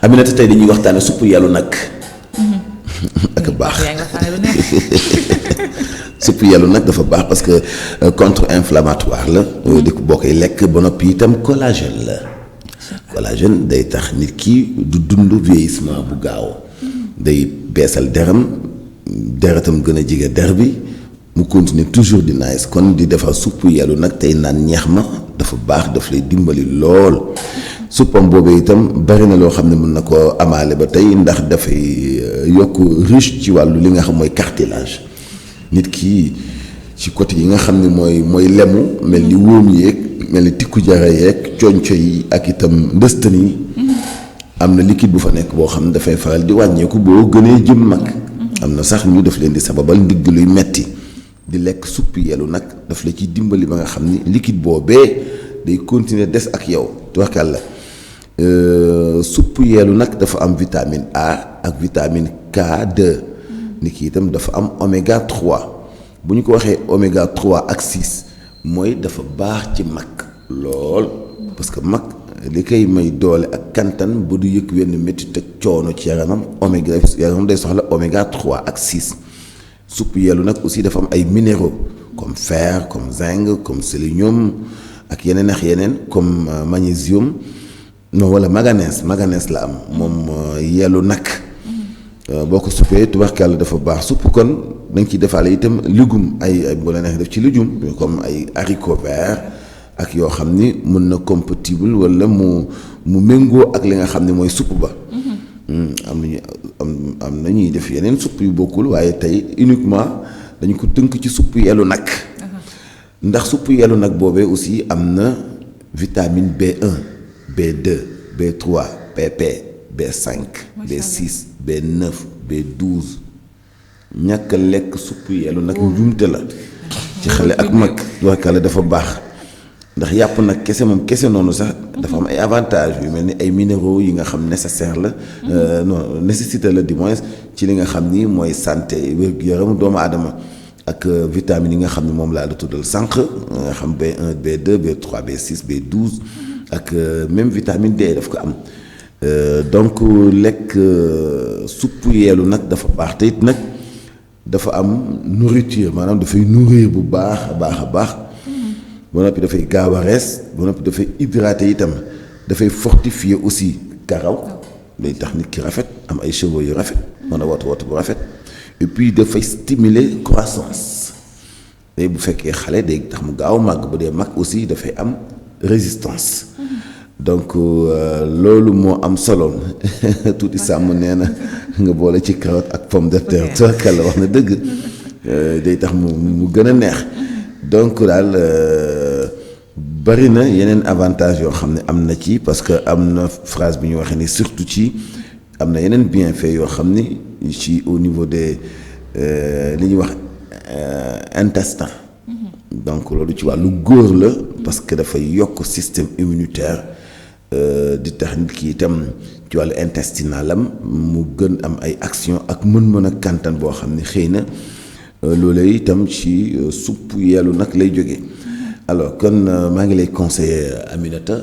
Aminata tey dañuy waxtaane suppu yàllu nag ak baax suppu yàllu nag dafa baax parce que contre-inflammatoire la di ko boo koy lekk ba noppi itam collagène la collagène day tax nit ki du dund vieillissement bu gaaw day beesal deretam gën a jege der bi mu continuer toujours di nice kon di defar suppu yàllu nag tey naan ñeex ma dafa baax daf lay dimbali lool suppam boobu itam bari na loo xam ne mën na koo amaale ba tey ndax dafay yokk riche ci wàllu li nga xam mooy cartilage nit ki ci côté yi nga xam ne mooy lemu mel ni wóom yeeg mel ni tikku jara yeeg conco yi ak itam ndëstan yi am na liquide bu fa nekk boo xam ne dafay faral di wàññeeku boo gënee jëm mag am na sax ñu def leen di sababal ndigg luy metti di lekk suppu yelu nag daf la ci dimbali ba nga xam ni liquide boobee day continuer des ak yow tubarkàlla suppu yeelu nag dafa am vitamine A ak vitamine K2 nit ki itam dafa am oméga 3 bu ñu ko waxee oméga 3 ak 6 mooy dafa baax ci mag lool parce que mag li koy may doole ak kantan ba du yëg wenn métit ak coono ci yaramam yaramam day soxla oméga 3 ak 6 suppu yeelu nag aussi dafa am ay minéraux comme fer comme zinc comme sélénium ak yeneen comme magnésium non wala manganèse la am moom yellu nag boo ko suppee tubarkàlla dafa baax supp kon da nga ciy defaale itam légume ay bu la neex def ci légume comme ay haricots verts ak yoo xam ni mën na compatible wala mu méngoo ak li nga xam ne mooy supp ba am na ñuy def yeneen supp yu bokkul waaye tey uniquement dañu ko tënk ci supp yellu nag ndax supp yellu nag boobee aussi am na vitamine B1 B2 B3 PP B5 B6 B9 B12 ñàkk a lekk supp yellu nag njuumte la ci xale ak mag tubaarkàlla dafa baax ndax yàpp nag kese noonu sax dafa am ay avantages yu mel ni ay minéraux yi nga xam nécessaire la non nécessité la du moins ci li nga xam ni mooy santé wér-gu-yaram doomu aadama ak vitamines yi nga xam ne moom laa la tuddal sànq nga xam B1 B2 B3 B6 B12 ak même vitamine D daf ko am donc lekk supp yeelu nag dafa baax te it nag dafa am nourriture maanaam dafay nourrir bu baax a baax ba noppi dafay gaaw a rees ba noppi dafay hydrater itam dafay fortifier aussi karaw day tax nit ki rafet am ay cheveux yu rafet mën a watu bu rafet et puis dafay stimuler croissance day bu fekkee xale day tax mu gaaw màgg bu dee mag aussi dafay am résistance donc loolu moo am solo tuuti sàmm nee na nga boole ci carotte ak pomme de terre tubarkàlla wax na dëgg day tax mu gën a neex donc daal bari na yeneen avantage yoo xam ne am na ci parce que am na phrase bi ñu waxee ni surtout ci am na yeneen bienfait yoo xam ni ci au niveau des li ñuy wax intestin donc loolu ci wàllu góor la parce que dafay yokk système immunitaire di tax nit ki itam ci wàllu intestinalam mu gën am ay action ak mën a kantan boo xam ne xëy na loolu itam ci supp yeelu nag lay jóge alors kon maa ngi lay conseiller Aminata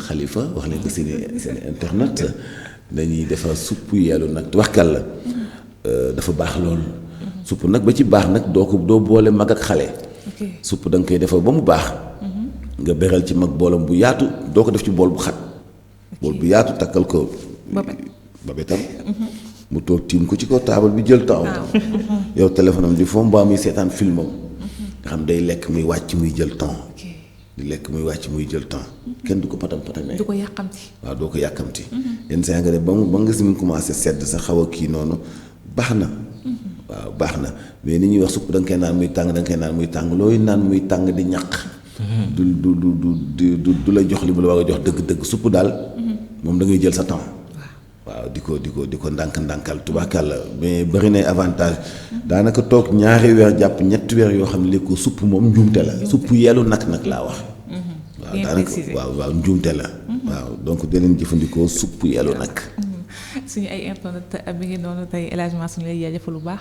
Khalifa wax leen ko seen internet dañuy defar supp yeelu nag tubarkàlla dafa baax loolu supp nag ba ci baax nag doo boole mag ak xale supp da nga koy defar ba mu baax nga beral ci mag boolam bu yaatu doo ko def ci bool bu xat bool bu yaatu takkal ko babetam mu toog tiim ko ci kaw taabal bi jël temps yow téléphone am di foo mbaa muy seetaan film am nga xam day lekk muy wàcc muy jël temps di lekk muy wàcc muy jël temps kenn du ko patamee du ko yàkkamti waaw doo ko yàkkamti yenn saa nga ne ba nga si mu commencé sedd sa xaw a kii noonu baax na waaw baax na mais ni ñuy wax supp da nga koy naan muy tàng da nga koy naan muy tàng looy naan muy tàng di ñaq du la jox li mu la war a jox dëgg supp daal moom da ngay jël sa temps waaw di ko ndànkal tubaakàlla mais bari na avantage daanaka toog ñaari weer jàpp ñetti weer yoo xam ne léegi ko supp moom njuumte la supp yelu nag laa wax waaw daanaka waaw njuumte la waaw donc da leen jëfandikoo supp yelu nag suñu ay internet bi ngi noonu tey El Hadj Mansour ñu lay jaajëfal bu baax